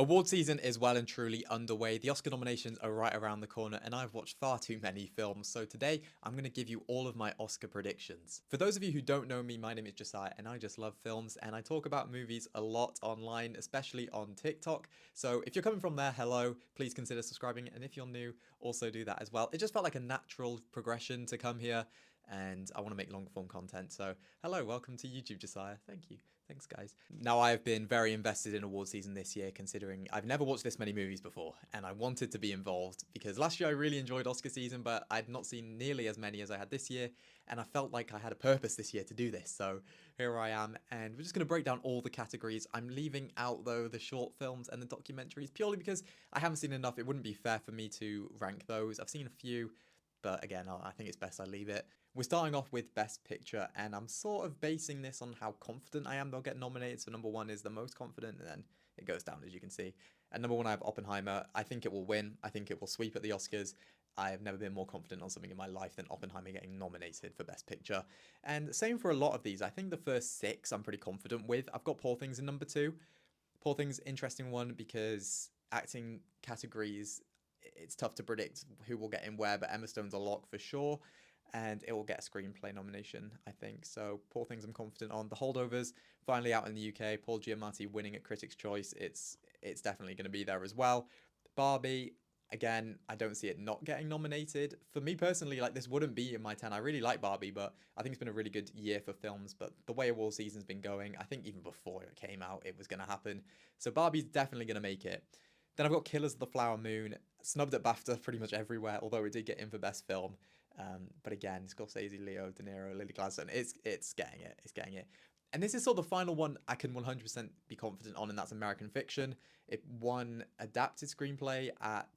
Award season is well and truly underway. The Oscar nominations are right around the corner, and I've watched far too many films. So today, I'm going to give you all of my Oscar predictions. For those of you who don't know me, my name is Josiah, and I just love films, and I talk about movies a lot online, especially on TikTok. So if you're coming from there, hello, please consider subscribing, and if you're new, also do that as well. It just felt like a natural progression to come here, and I want to make long form content. So hello, welcome to YouTube, Josiah. Thank you. Thanks, guys. Now, I've been very invested in award season this year, considering I've never watched this many movies before, and I wanted to be involved because last year I really enjoyed Oscar season, but I'd not seen nearly as many as I had this year, and I felt like I had a purpose this year to do this. So here I am, and we're just going to break down all the categories. I'm leaving out, though, the short films and the documentaries purely because I haven't seen enough. It wouldn't be fair for me to rank those. I've seen a few, but again, I think it's best I leave it. We're starting off with Best Picture, and I'm sort of basing this on how confident I am they'll get nominated. So number one is the most confident, and then it goes down, as you can see. And number one, I have Oppenheimer. I think it will win. I think it will sweep at the Oscars. I have never been more confident on something in my life than Oppenheimer getting nominated for Best Picture. And same for a lot of these. I think the first six I'm pretty confident with. I've got Poor Things in number two. Poor Things, interesting one because acting categories, it's tough to predict who will get in where, but Emma Stone's a lock for sure, and it will get a screenplay nomination, I think. So Poor Things I'm confident on. The Holdovers, finally out in the UK, Paul Giamatti winning at Critics' Choice. It's definitely going to be there as well. Barbie, again, I don't see it not getting nominated. For me personally, like, this wouldn't be in my 10. I really like Barbie, but I think it's been a really good year for films. But the way award season's been going, I think even before it came out, it was going to happen. So Barbie's definitely going to make it. Then I've got Killers of the Flower Moon, snubbed at BAFTA pretty much everywhere, although it did get in for Best Film. But again, Scorsese, Leo, De Niro, Lily Gladstone, it's getting it. It's getting it. And this is sort of the final one I can 100% be confident on, and that's American Fiction. It won Adapted Screenplay at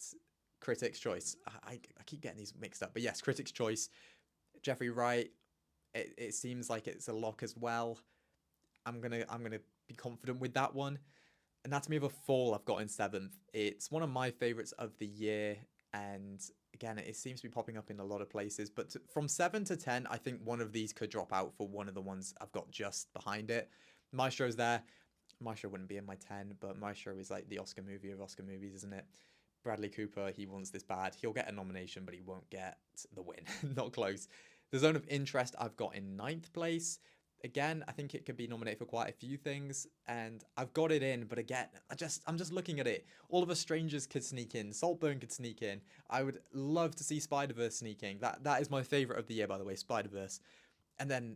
Critics' Choice. I keep getting these mixed up, but yes, Critics' Choice. Jeffrey Wright. It seems like it's a lock as well. I'm gonna be confident with that one. Anatomy of a Fall I've got in seventh. It's one of my favourites of the year, and again, it seems to be popping up in a lot of places. But from 7 to 10, I think one of these could drop out for one of the ones I've got just behind it. Maestro's there. Maestro wouldn't be in my 10, but Maestro is like the Oscar movie of Oscar movies, isn't it? Bradley Cooper, he wants this bad. He'll get a nomination, but he won't get the win. Not close. The Zone of Interest I've got in ninth place. Again, I think it could be nominated for quite a few things, and I've got it in. But again, I'm just looking at it. All of Us Strangers could sneak in. Saltburn could sneak in. I would love to see Spider-Verse sneaking. That is my favorite of the year, by the way, Spider-Verse. And then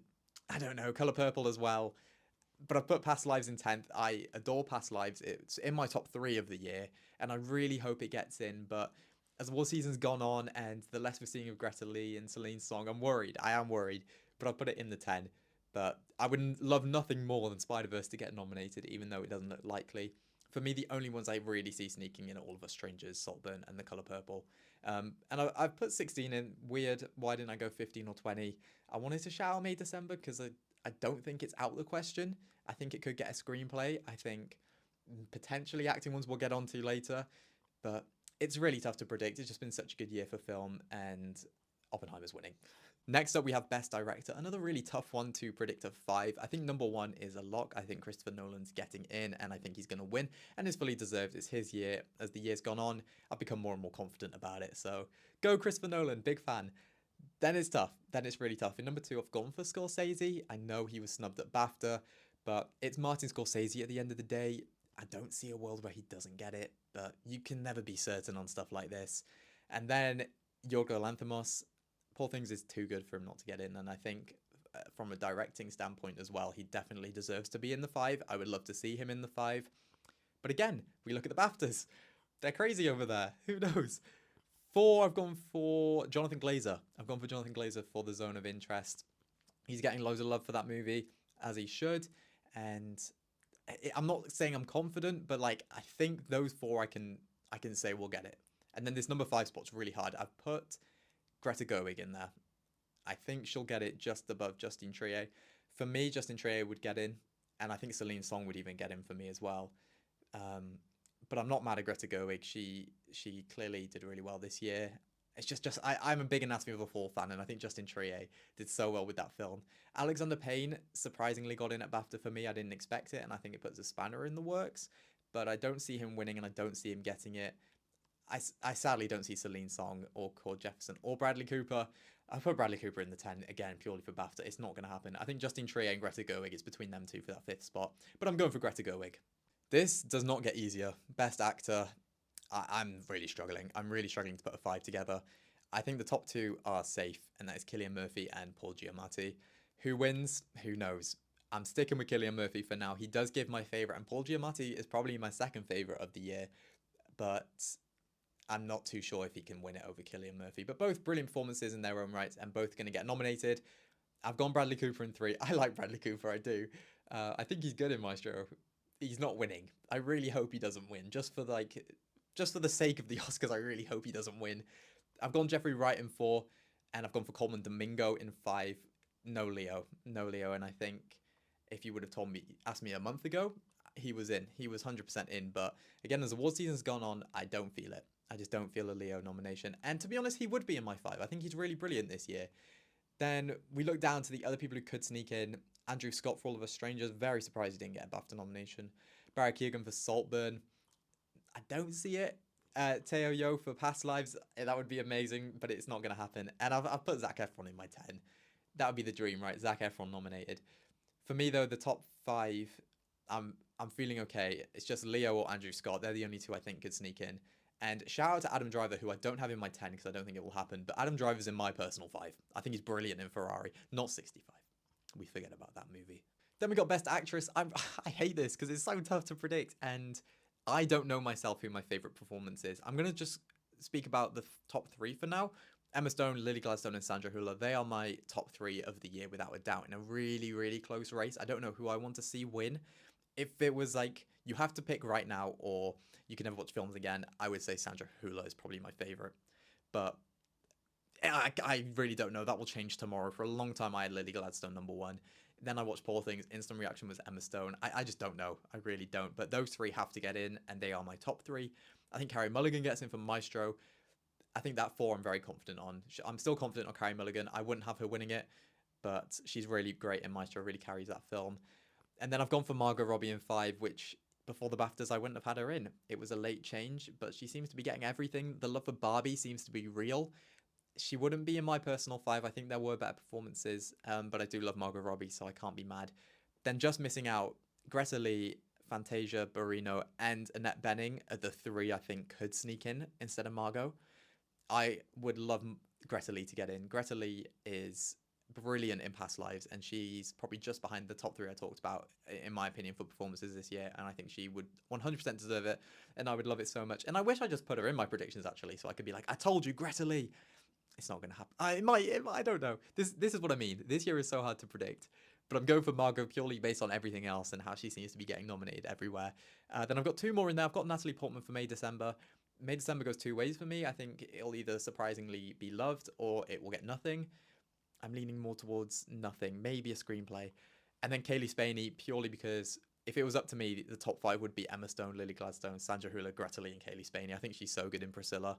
I don't know, Color Purple as well. But I've put Past Lives in 10th. I adore Past Lives. It's in my top 3 of the year, and I really hope it gets in. But as the war season's gone on, and the less we're seeing of Greta Lee and Celine's song, I'm worried. I am worried. But I've put it in the 10. But I would love nothing more than Spider-Verse to get nominated, even though it doesn't look likely. For me, the only ones I really see sneaking in are All of Us Strangers, Saltburn, and The Colour Purple. And I've put 16 in. Weird. Why didn't I go 15 or 20? I wanted to shout out May December because I don't think it's out of the question. I think it could get a screenplay. I think potentially acting ones we'll get onto later. But it's really tough to predict. It's just been such a good year for film, and Oppenheimer's winning. Next up, we have Best Director. Another really tough one to predict of 5. I think number 1 is a lock. I think Christopher Nolan's getting in, and I think he's going to win, and it's fully deserved. It's his year. As the year's gone on, I've become more and more confident about it. So go Christopher Nolan, big fan. Then it's tough. Then it's really tough. In number 2, I've gone for Scorsese. I know he was snubbed at BAFTA, but it's Martin Scorsese at the end of the day. I don't see a world where he doesn't get it, but you can never be certain on stuff like this. And then Yorgos Lanthimos. Poor Things is too good for him not to get in, and I think from a directing standpoint as well, he definitely deserves to be in the 5. I would love to see him in the 5. But again, we look at the BAFTAs. They're crazy over there. Who knows? 4, I've gone for Jonathan Glazer. I've gone for Jonathan Glazer for The Zone of Interest. He's getting loads of love for that movie, as he should. And I'm not saying I'm confident, but like, I think those 4 I can say will get it. And then this number 5 spot's really hard. I've put Greta Gerwig in there. I think she'll get it just above Justine Triet. For me, Justine Triet would get in, and I think Celine Song would even get in for me as well. But I'm not mad at Greta Gerwig. She clearly did really well this year. It's just I'm a big Anatomy of a Fall fan, and I think Justine Triet did so well with that film. Alexander Payne surprisingly got in at BAFTA for me. I didn't expect it, and I think it puts a spanner in the works. but I don't see him winning and I don't see him getting it. I sadly don't see Celine Song or Cord Jefferson or Bradley Cooper. I put Bradley Cooper in the 10 again purely for BAFTA. It's not going to happen. I think Justine Triet and Greta Gerwig is between them two for that 5th spot, but I'm going for Greta Gerwig. This does not get easier. Best Actor, I'm really struggling. I'm really struggling to put a 5 together. I think the top 2 are safe, and that is Cillian Murphy and Paul Giamatti. Who wins? Who knows? I'm sticking with Cillian Murphy for now. He does give my favourite, and Paul Giamatti is probably my second favourite of the year, but I'm not too sure if he can win it over Cillian Murphy. But both brilliant performances in their own rights, and both going to get nominated. I've gone Bradley Cooper in 3. I like Bradley Cooper, I do. I think he's good in Maestro. He's not winning. I really hope he doesn't win. Just for the sake of the Oscars, I really hope he doesn't win. I've gone Jeffrey Wright in 4, and I've gone for Coleman Domingo in 5. No Leo, and I think if you would have asked me a month ago, he was in. He was 100% in. But again, as award season's gone on, I don't feel it. I just don't feel a Leo nomination. And to be honest, he would be in my 5. I think he's really brilliant this year. Then we look down to the other people who could sneak in. Andrew Scott for All of Us Strangers. Very surprised he didn't get a BAFTA nomination. Barry Keoghan for Saltburn. I don't see it. Teo Yo for Past Lives. That would be amazing, but it's not going to happen. And I've put Zac Efron in my 10. That would be the dream, right? Zac Efron nominated. For me, though, the top 5, I'm feeling okay. It's just Leo or Andrew Scott. They're the only 2 I think could sneak in. And shout out to Adam Driver, who I don't have in my 10 because I don't think it will happen. But Adam Driver's in my personal 5. I think he's brilliant in Ferrari, not 65. We forget about that movie. Then we got Best Actress. I hate this because it's so tough to predict. And I don't know myself who my favourite performance is. I'm going to just speak about the top 3 for now. Emma Stone, Lily Gladstone, and Sandra Hüller. They are my top 3 of the year without a doubt in a really, really close race. I don't know who I want to see win. If it was like, you have to pick right now or you can never watch films again, I would say Sandra Hüller is probably my favourite. But I really don't know. That will change tomorrow. For a long time, I had Lily Gladstone number 1. Then I watched Poor Things. Instant reaction was Emma Stone. I just don't know. I really don't. But those 3 have to get in, and they are my top 3. I think Carey Mulligan gets in for Maestro. I think that 4 I'm very confident on. I'm still confident on Carey Mulligan. I wouldn't have her winning it, but she's really great in Maestro, really carries that film. And then I've gone for Margot Robbie in 5, which before the BAFTAs I wouldn't have had her in. It was a late change, but she seems to be getting everything. The love for Barbie seems to be real. She wouldn't be in my personal 5. I think there were better performances, but I do love Margot Robbie, so I can't be mad. Then just missing out, Greta Lee, Fantasia Barrino, and Annette Bening are the 3 I think could sneak in instead of Margot. I would love Greta Lee to get in. Greta Lee is brilliant in Past Lives, and she's probably just behind the top 3 I talked about, in my opinion, for performances this year, and I think she would 100% deserve it, and I would love it so much. And I wish I just put her in my predictions, actually, so I could be like, I told you, Greta Lee. It's not going to happen. I don't know. This is what I mean. This year is so hard to predict, but I'm going for Margot purely based on everything else and how she seems to be getting nominated everywhere. Then I've got 2 more in there. I've got Natalie Portman for May December. May December goes 2 ways for me. I think it'll either surprisingly be loved or it will get nothing. I'm leaning more towards nothing, maybe a screenplay. And then Kaylee Spaney, purely because if it was up to me, the top 5 would be Emma Stone, Lily Gladstone, Sandra Hüller, Greta Lee, and Kaylee Spaney. I think she's so good in Priscilla.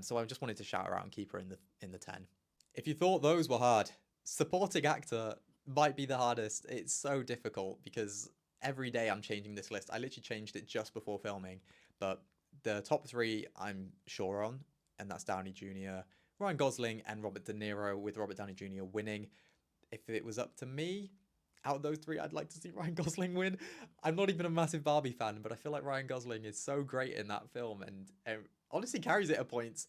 So I just wanted to shout her out and keep her in the 10. If you thought those were hard, supporting actor might be the hardest. It's so difficult because every day I'm changing this list. I literally changed it just before filming. But the top 3 I'm sure on, and that's Downey Jr., Ryan Gosling, and Robert De Niro, with Robert Downey Jr. winning. If it was up to me, out of those 3, I'd like to see Ryan Gosling win. I'm not even a massive Barbie fan, but I feel like Ryan Gosling is so great in that film and honestly carries it at points.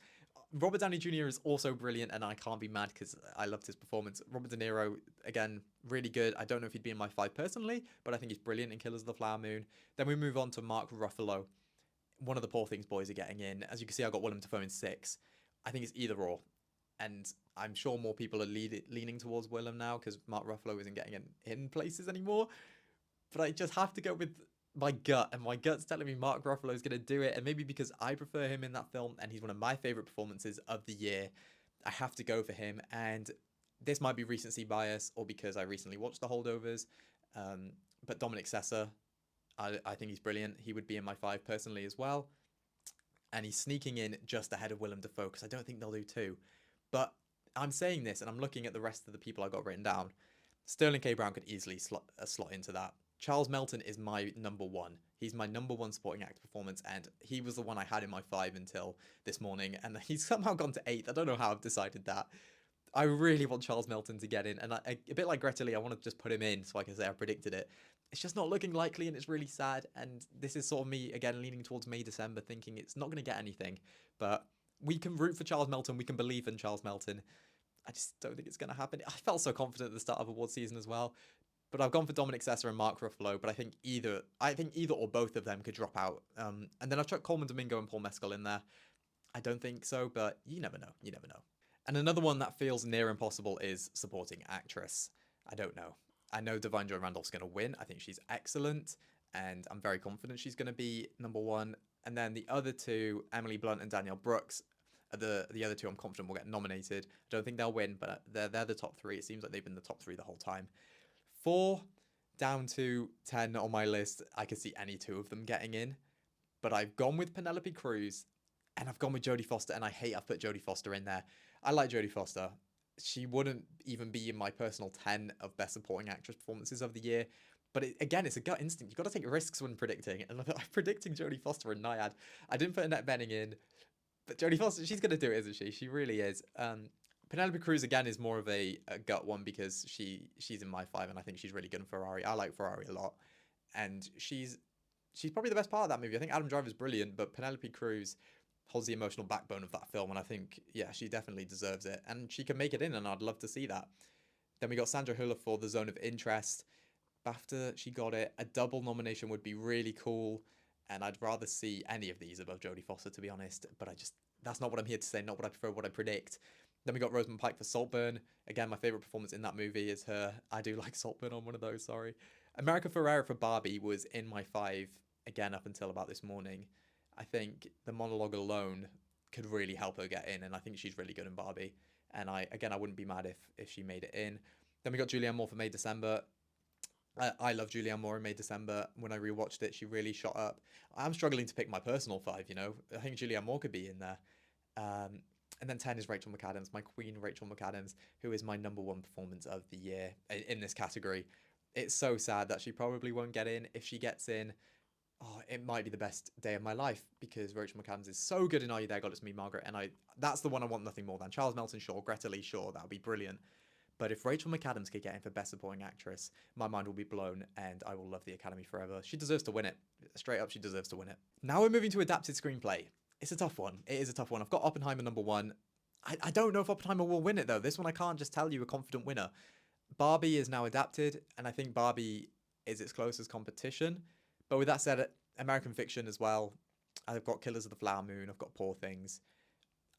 Robert Downey Jr. is also brilliant, and I can't be mad because I loved his performance. Robert De Niro, again, really good. I don't know if he'd be in my 5 personally, but I think he's brilliant in Killers of the Flower Moon. Then we move on to Mark Ruffalo. One of the Poor Things boys are getting in. As you can see, I got Willem Dafoe in 6. I think it's either or. And I'm sure more people are leaning towards Willem now because Mark Ruffalo isn't getting in places anymore. But I just have to go with my gut, and my gut's telling me Mark Ruffalo is going to do it. And maybe because I prefer him in that film and he's one of my favourite performances of the year, I have to go for him. And this might be recency bias or because I recently watched The Holdovers. But Dominic Sessa, I think he's brilliant. He would be in my 5 personally as well. And he's sneaking in just ahead of Willem Dafoe because I don't think they'll do 2. But I'm saying this and I'm looking at the rest of the people I got written down. Sterling K. Brown could easily slot into that. Charles Melton is my number one. He's my number one supporting actor performance, and he was the one I had in my 5 until this morning, and he's somehow gone to 8th. I don't know how I've decided that. I really want Charles Melton to get in, and a bit like Greta Lee, I want to just put him in so I can say I predicted it. It's just not looking likely, and it's really sad, and this is sort of me, again, leaning towards May, December, thinking it's not going to get anything, but we can root for Charles Melton, we can believe in Charles Melton. I just don't think it's going to happen. I felt so confident at the start of award season as well, but I've gone for Dominic Sessa and Mark Ruffalo, but I think either or both of them could drop out. And then I've chucked Coleman Domingo and Paul Mescal in there. I don't think so, but you never know. You never know. And another one that feels near impossible is supporting actress. I don't know. I know Divine Joy Randolph's going to win. I think she's excellent, and I'm very confident she's going to be number one. And then the other two, Emily Blunt and Danielle Brooks, are the other two I'm confident will get nominated. I don't think they'll win, but they're the top 3. It seems like they've been the top 3 the whole time. 4 down to 10 on my list, I could see any 2 of them getting in. But I've gone with Penelope Cruz, and I've gone with Jodie Foster, and I hate I've put Jodie Foster in there. I like Jodie Foster. She wouldn't even be in my personal 10 of best supporting actress performances of the year. But again, it's a gut instinct. You've got to take risks when predicting. And I'm predicting Jodie Foster and Nyad. I didn't put Annette Bening in. But Jodie Foster, she's going to do it, isn't she? She really is. Penelope Cruz, again, is more of a gut one because she's in my 5, and I think she's really good in Ferrari. I like Ferrari a lot. And she's probably the best part of that movie. I think Adam Driver's brilliant, but Penelope Cruz holds the emotional backbone of that film, and I think, yeah, she definitely deserves it. And she can make it in, and I'd love to see that. Then we got Sandra Hüller for The Zone of Interest. BAFTA, she got it. A double nomination would be really cool, and I'd rather see any of these above Jodie Foster, to be honest. But that's not what I'm here to say, not what I prefer, what I predict. Then we got Rosamund Pike for Saltburn. Again, my favourite performance in that movie is her. I do like Saltburn on one of those, sorry. America Ferrera for Barbie was in my 5, again, up until about this morning. I think the monologue alone could really help her get in, and I think she's really good in Barbie. And I wouldn't be mad if she made it in. Then we got Julianne Moore for May December. I love Julianne Moore in May December. When I rewatched it, she really shot up. I'm struggling to pick my personal 5, you know. I think Julianne Moore could be in there. And then 10 is Rachel McAdams, my queen Rachel McAdams, who is my number 1 performance of the year in this category. It's so sad that she probably won't get in. If she gets in, it might be the best day of my life because Rachel McAdams is so good in Are You There, God It's Me, Margaret, and that's the one I want nothing more than. Charles Melton, sure. Greta Lee, sure. That would be brilliant. But if Rachel McAdams could get in for Best Supporting Actress, my mind will be blown, and I will love the Academy forever. She deserves to win it. Straight up, she deserves to win it. Now we're moving to Adapted Screenplay. It's a tough one. It is a tough one. I've got Oppenheimer number 1. I don't know if Oppenheimer will win it, though. This one I can't just tell you a confident winner. Barbie is now adapted, and I think Barbie is its closest competition. But with that said, American Fiction as well. I've got Killers of the Flower Moon. I've got Poor Things.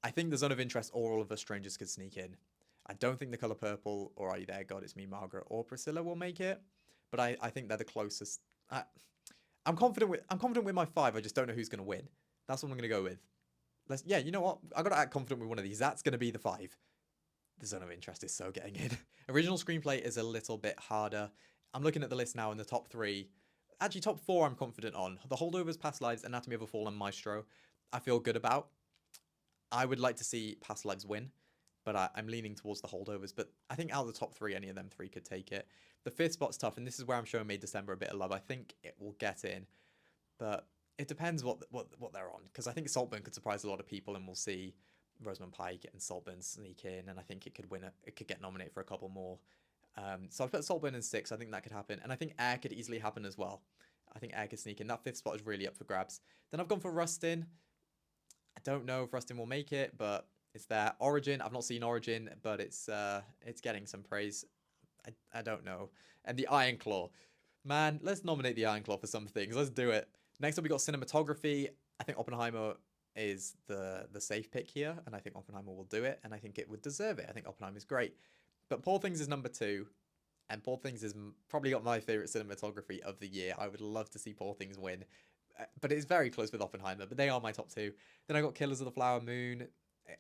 I think The Zone of Interest or All of Us Strangers could sneak in. I don't think The Colour Purple or Are You There, God It's Me, Margaret or Priscilla will make it. But I think they're the closest. I'm confident with my 5. I just don't know who's going to win. That's what I'm going to go with. You know what? I've got to act confident with one of these. That's going to be the 5. The Zone of Interest is so getting in. Original Screenplay is a little bit harder. I'm looking at the list now in the top 3. Actually, top 4 I'm confident on. The Holdovers, Past Lives, Anatomy of a Fall, and Maestro I feel good about. I would like to see Past Lives win, but I'm leaning towards the Holdovers. But I think out of the top 3, any of them 3 could take it. The 5th spot's tough, and this is where I'm showing May December a bit of love. I think it will get in, but it depends what they're on, because I think Saltburn could surprise a lot of people, and we'll see Rosamund Pike and Saltburn sneak in, and I think it could win it. It could get nominated for a couple more. So I've put Saltburn in 6. I think that could happen, and I think Air could easily happen as well. I think Air could sneak in. That 5th spot is really up for grabs. Then I've gone for Rustin. I don't know if Rustin will make it, but it's there. Origin, I've not seen Origin, but it's getting some praise. I don't know. And the Iron Claw. Man, let's nominate the Iron Claw for some things. Let's do it. Next up, we got cinematography. I think Oppenheimer is the safe pick here, and I think Oppenheimer will do it, and I think it would deserve it. I think Oppenheimer is great. But Poor Things is number 2, and Poor Things is probably got my favourite cinematography of the year. I would love to see Poor Things win, but it's very close with Oppenheimer, but they are my top 2. Then I got Killers of the Flower Moon.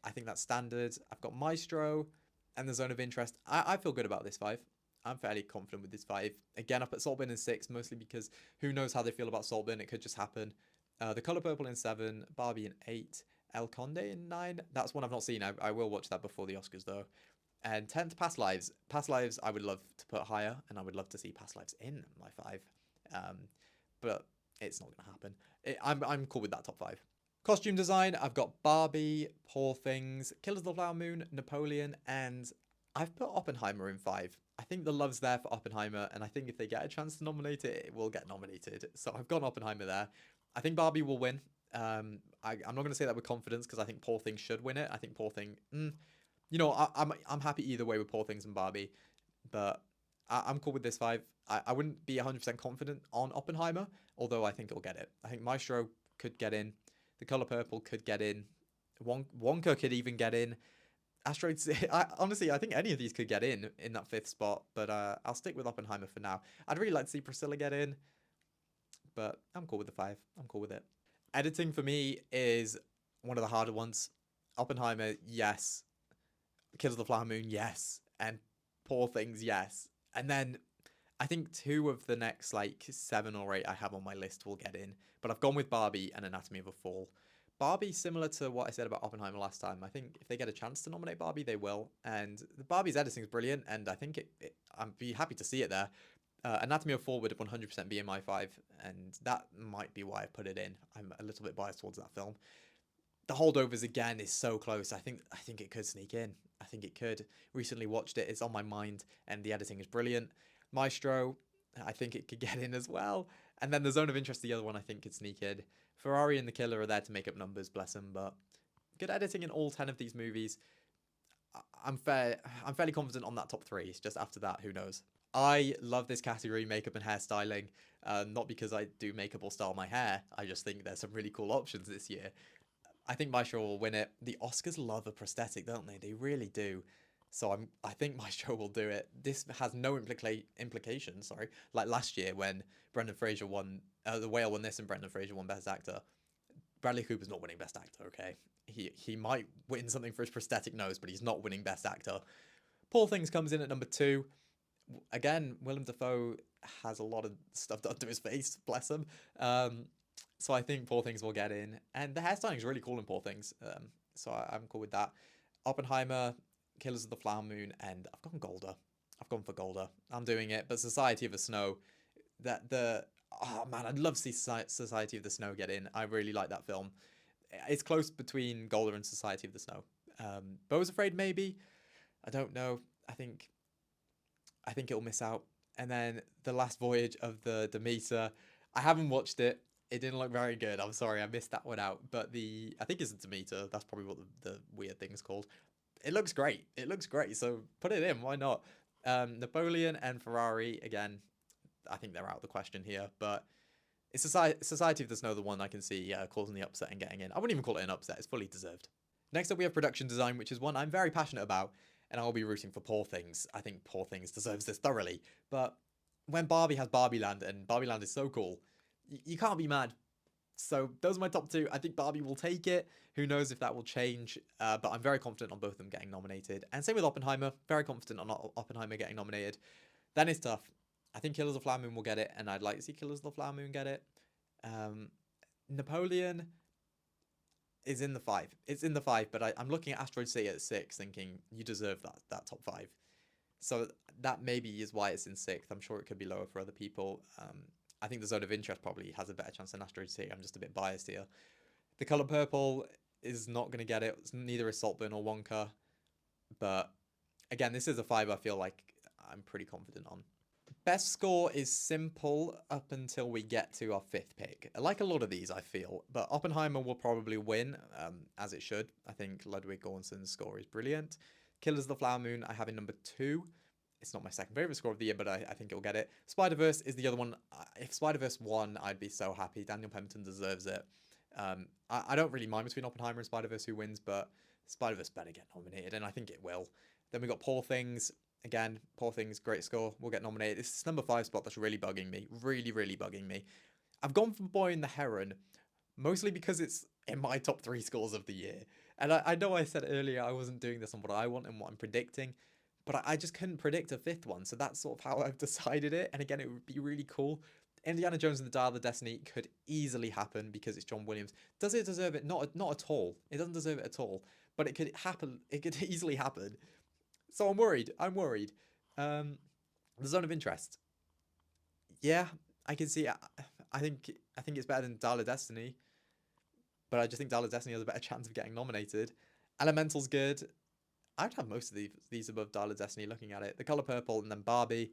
I think that's standard. I've got Maestro and The Zone of Interest. I feel good about this 5. I'm fairly confident with this 5. Again, I put Saltburn in 6, mostly because who knows how they feel about Saltburn. It could just happen. The Colour Purple in 7, Barbie in 8, El Conde in 9. That's one I've not seen. I will watch that before the Oscars, though. And 10th, Past Lives. Past Lives I would love to put higher, and I would love to see Past Lives in my 5. But it's not going to happen. I'm cool with that top 5. Costume design, I've got Barbie, Poor Things, Killers of the Flower Moon, Napoleon, and I've put Oppenheimer in 5. I think the love's there for Oppenheimer, and I think if they get a chance to nominate it, it will get nominated. So I've got Oppenheimer there. I think Barbie will win. I'm not going to say that with confidence because I think Poor Things should win it. I think Poor Thing, I'm happy either way with Poor Things and Barbie, but I'm cool with this 5. I wouldn't be 100% confident on Oppenheimer, although I think it'll get it. I think Maestro could get in. The Color Purple could get in. Wonka could even get in. Asteroids. Honestly, I think any of these could get in that 5th spot, but I'll stick with Oppenheimer for now. I'd really like to see Priscilla get in, but I'm cool with the 5. I'm cool with it. Editing for me is one of the harder ones. Oppenheimer, yes. Killers of the Flower Moon, yes. And Poor Things, yes. And then I think 2 of the next 7 or 8 I have on my list will get in. But I've gone with Barbie and Anatomy of a Fall. Barbie, similar to what I said about Oppenheimer last time, I think if they get a chance to nominate Barbie, they will. And the Barbie's editing is brilliant, and I think I'd be happy to see it there. Anatomy of a Fall would 100% be in my 5, and that might be why I put it in. I'm a little bit biased towards that film. The Holdovers, again, is so close. I think it could sneak in. I think it could. Recently watched it. It's on my mind, and the editing is brilliant. Maestro, I think it could get in as well. And then the Zone of Interest, the other one I think could sneak in. Ferrari and The Killer are there to make up numbers, bless them, but good editing in all 10 of these movies. I'm fairly confident on that top 3. It's just after that, who knows. I love this category, makeup and hairstyling. Not because I do makeup or style my hair. I just think there's some really cool options this year. I think Maestro will win it. The Oscars love a prosthetic, don't they? They really do. So I think Maestro will do it. This has no implication, sorry. Like last year when Brendan Fraser won, The Whale won this and Brendan Fraser won Best Actor. Bradley Cooper's not winning Best Actor, okay? He might win something for his prosthetic nose, but he's not winning Best Actor. Poor Things comes in at number 2. Again, Willem Dafoe has a lot of stuff done to his face, bless him. So I think Poor Things will get in. And the hairstyling is really cool in Poor Things. So I'm cool with that. Oppenheimer, Killers of the Flower Moon, and I've gone Golda. I've gone for Golda. I'm doing it. But Society of the Snow, oh man, I'd love to see Society of the Snow get in. I really like that film. It's close between Golda and Society of the Snow. Beau's Afraid, maybe. I don't know. I think it'll miss out. And then The Last Voyage of the Demeter. I haven't watched it. It didn't look very good. I'm sorry, I missed that one out. But I think it's a Demeter. That's probably what the weird thing's called. It looks great. It looks great. So put it in. Why not? Napoleon and Ferrari, again, I think they're out of the question here. But it's Society of the Snow, the one I can see causing the upset and getting in. I wouldn't even call it an upset. It's fully deserved. Next up, we have production design, which is one I'm very passionate about. And I'll be rooting for Poor Things. I think Poor Things deserves this thoroughly. But when Barbie has Barbie Land, and Barbie Land is so cool, you can't be mad. So those are my top 2. I think Barbie will take it. Who knows if that will change. But I'm very confident on both of them getting nominated. And same with Oppenheimer. Very confident on Oppenheimer getting nominated. Then it's tough. I think Killers of the Flower Moon will get it. And I'd like to see Killers of the Flower Moon get it. Napoleon is in the 5. It's in the 5. But I'm looking at Asteroid City at 6 thinking you deserve that top 5. So that maybe is why it's in 6th. I'm sure it could be lower for other people. I think the Zone of Interest probably has a better chance than Asteroid City. I'm just a bit biased here. The Color Purple is not going to get it. Neither is Saltburn or Wonka. But again, this is a 5 I feel like I'm pretty confident on. Best score is simple up until we get to our 5th pick. I like a lot of these, I feel. But Oppenheimer will probably win, as it should. I think Ludwig Göransson's score is brilliant. Killers of the Flower Moon I have in number 2. It's not my second favourite score of the year, but I think it'll get it. Spider-Verse is the other one. If Spider-Verse won, I'd be so happy. Daniel Pemberton deserves it. I don't really mind between Oppenheimer and Spider-Verse who wins, but Spider-Verse better get nominated, and I think it will. Then we got Poor Things. Again, Poor Things, great score. We'll get nominated. This is number 5 spot that's really bugging me. Really, really bugging me. I've gone for Boy and the Heron, mostly because it's in my top 3 scores of the year. And I know I said earlier I wasn't doing this on what I want and what I'm predicting, but I just couldn't predict a 5th one, so that's sort of how I've decided it. And again, it would be really cool. Indiana Jones and the Dial of Destiny could easily happen because it's John Williams. Does it deserve it? Not at all. It doesn't deserve it at all. But it could happen. It could easily happen. So I'm worried. The Zone of Interest. Yeah, I can see. I think it's better than Dial of Destiny, but I just think Dial of Destiny has a better chance of getting nominated. Elemental's good. I'd have most of these above Dial of Destiny. Looking at it, The Color Purple and then Barbie.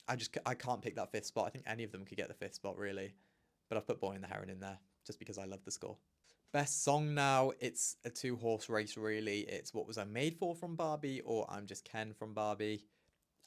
I can't pick that fifth spot. I think any of them could get the fifth spot really, but I've put Boy and the Heron in there just because I love the score. Best song now, it's a two-horse race really. It's What Was I Made For from Barbie or I'm Just Ken from Barbie.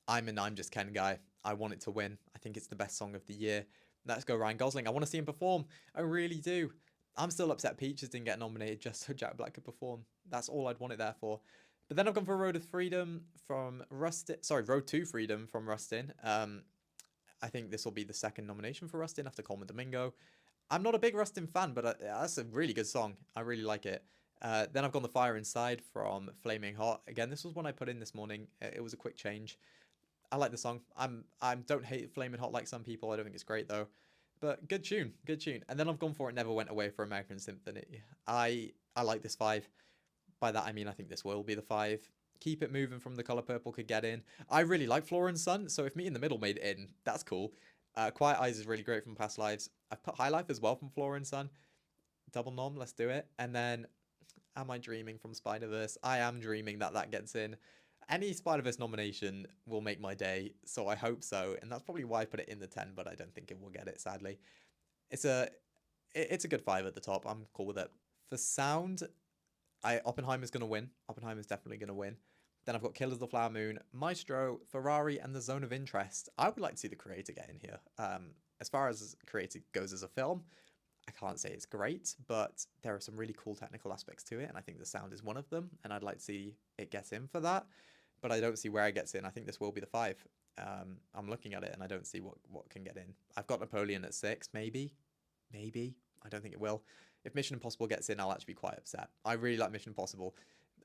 I'm Just Ken guy. I want it to win. I think it's the best song of the year. Let's go Ryan Gosling. I want to see him perform. I really do. I'm still upset Peaches didn't get nominated just so Jack Black could perform. That's all I'd want it there for. But then I've gone for Road to Freedom from Rustin. Sorry, Road to Freedom from Rustin. I think this will be the second nomination for Rustin after Coleman Domingo. I'm not a big Rustin fan, but that's a really good song. I really like it. Then I've gone The Fire Inside from Flaming Hot. Again, this was one I put in this morning. It was a quick change. I like the song. I don't hate Flaming Hot like some people. I don't think it's great though. But good tune, good tune. And then I've gone for It Never Went Away for American Symphony. I like this 5. By that I mean I think this will be the 5. Keep It Moving from The Color Purple could get in. I really like Flora and Son, so if Meet in the Middle made it in, that's cool. Quiet Eyes is really great from Past Lives. I've put High Life as well from Flora and Son. Double nom, let's do it. And then Am I Dreaming from Spider-Verse? I am dreaming that gets in. Any Spider-Verse nomination will make my day, so I hope so. And that's probably why I put it in the 10, but I don't think it will get it, sadly. It's a good 5 at the top. I'm cool with it. For sound, Oppenheimer's going to win. Oppenheimer's definitely going to win. Then I've got Killers of the Flower Moon, Maestro, Ferrari, and The Zone of Interest. I would like to see The Creator get in here. As far as Creator goes as a film, I can't say it's great, but there are some really cool technical aspects to it, and I think the sound is one of them, and I'd like to see it get in for that, but I don't see where it gets in. I think this will be the 5. I'm looking at it, and I don't see what can get in. I've got Napoleon at 6, maybe. I don't think it will. If Mission Impossible gets in, I'll actually be quite upset. I really like Mission Impossible.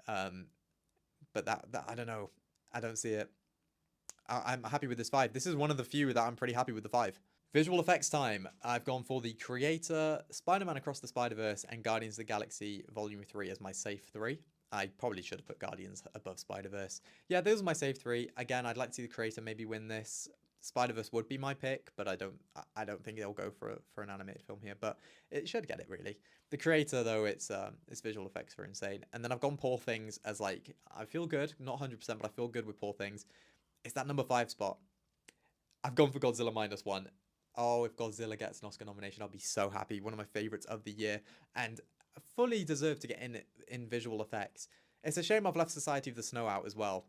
But that I don't know. I don't see it. I'm happy with this 5. This is one of the few that I'm pretty happy with the 5. Visual effects time. I've gone for The Creator, Spider-Man Across the Spider-Verse, and Guardians of the Galaxy Volume 3 as my safe 3. I probably should have put Guardians above Spider-Verse. Yeah, those are my safe 3. Again, I'd like to see The Creator maybe win this. Spider-Verse would be my pick, but I don't think they'll go for an animated film here, but it should get it really. The Creator though, its visual effects are insane. And then I've gone Poor Things as like, I feel good, not 100%, but I feel good with Poor Things. It's that number 5 spot. I've gone for Godzilla -1. Oh, if Godzilla gets an Oscar nomination, I'll be so happy. One of my favorites of the year, and fully deserved to get in visual effects. It's a shame I've left Society of the Snow out as well,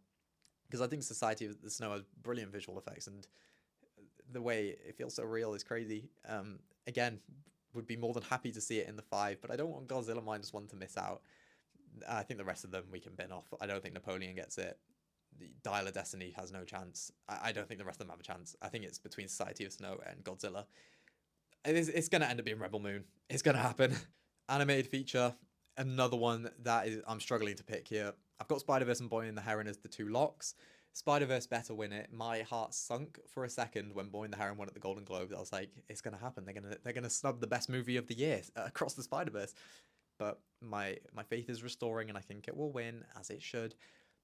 because I think Society of the Snow has brilliant visual effects, and the way it feels so real is crazy. Again, would be more than happy to see it in the 5, but I don't want Godzilla -1 to miss out. I think the rest of them we can bin off. I don't think Napoleon gets it. The Dial of Destiny has no chance. I don't think the rest of them have a chance. I think it's between Society of Snow and Godzilla. It's going to end up being Rebel Moon. It's going to happen. Animated feature, another one that I'm struggling to pick here. I've got Spider-Verse and Boy and the Heron as the 2 locks. Spider-Verse better win it. My heart sunk for a second when Boy and the Heron won at the Golden Globes. I was like, it's going to happen. They're gonna snub the best movie of the year, Across the Spider-Verse. But my faith is restoring, and I think it will win, as it should.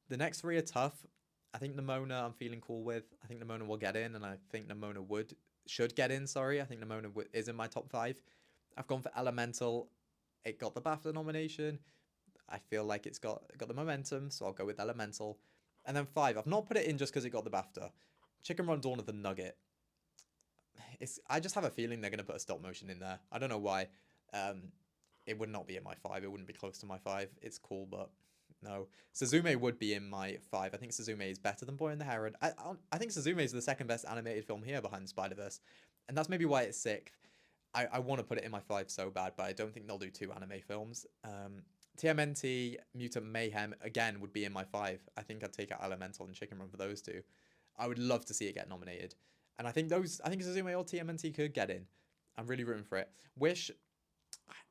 The next 3 are tough. I think Nimona I'm feeling cool with. I think Nimona will get in, and I think Nimona should get in, sorry. I think Nimona is in my top 5. I've gone for Elemental. It got the BAFTA nomination. I feel like it's got the momentum, so I'll go with Elemental. And then 5, I've not put it in just because it got the BAFTA. Chicken Run Dawn of the Nugget. I just have a feeling they're going to put a stop motion in there. I don't know why. It would not be in my 5. It wouldn't be close to my 5. It's cool, but no. Suzume would be in my 5. I think Suzume is better than Boy and the Heron. I think Suzume is the second best animated film here behind Spider-Verse. And that's maybe why it's 6th. I want to put it in my 5 so bad, but I don't think they'll do 2 anime films. TMNT, Mutant Mayhem, again, would be in my 5. I think I'd take out Elemental and Chicken Run for those 2. I would love to see it get nominated. And I think Suzume or TMNT could get in. I'm really rooting for it. Wish,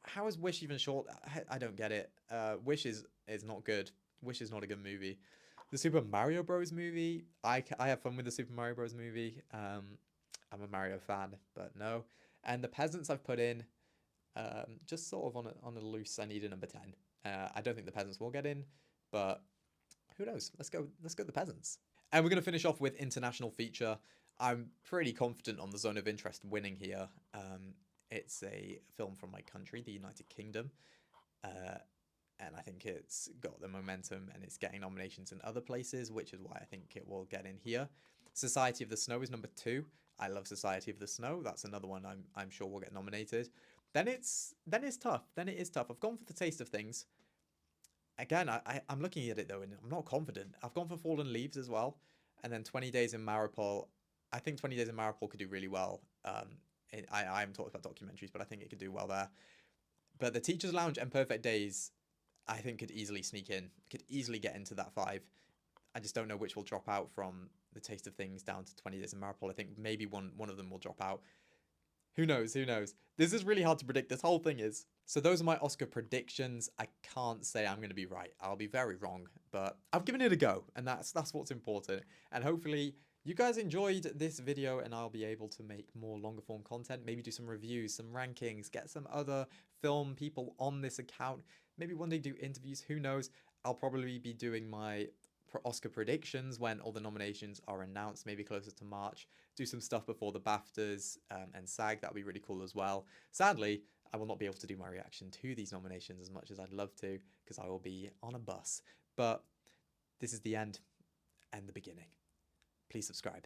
how is Wish even short? I don't get it. Wish is not good. Wish is not a good movie. The Super Mario Bros. Movie, I have fun with the Super Mario Bros. Movie. I'm a Mario fan, but no. And The Peasants I've put in, just sort of on a loose. I need a number 10. I don't think The Peasants will get in, but who knows? Let's go The Peasants. And we're going to finish off with international feature. I'm pretty confident on the Zone of Interest winning here. It's a film from my country, the United Kingdom, uh, and I think it's got the momentum and it's getting nominations in other places, which is why I think it will get in here. Society of the Snow is number 2. I love Society of the Snow. That's another one I'm sure will get nominated. Then it's tough. Then it is tough. I've gone for The Taste of Things. Again, I'm looking at it though, and I'm not confident. I've gone for Fallen Leaves as well, and then 20 Days in Mariupol. I think 20 Days in Mariupol could do really well. I haven't talked about documentaries, but I think it could do well there. But The Teacher's Lounge and Perfect Days, I think could easily sneak in. Could easily get into that 5. I just don't know which will drop out from The Taste of Things down to 20 Days in Mariupol. I think maybe one of them will drop out. Who knows? Who knows? This is really hard to predict. This whole thing is. So those are my Oscar predictions. I can't say I'm going to be right. I'll be very wrong, but I've given it a go, and that's what's important. And hopefully you guys enjoyed this video, and I'll be able to make more longer form content, maybe do some reviews, some rankings, get some other film people on this account, maybe one day do interviews. Who knows? I'll probably be doing my Oscar predictions when all the nominations are announced, maybe closer to March. Do some stuff before the BAFTAs and SAG. That'll be really cool as well. Sadly, I will not be able to do my reaction to these nominations as much as I'd love to, because I will be on a bus. But this is the end and the beginning. Please subscribe.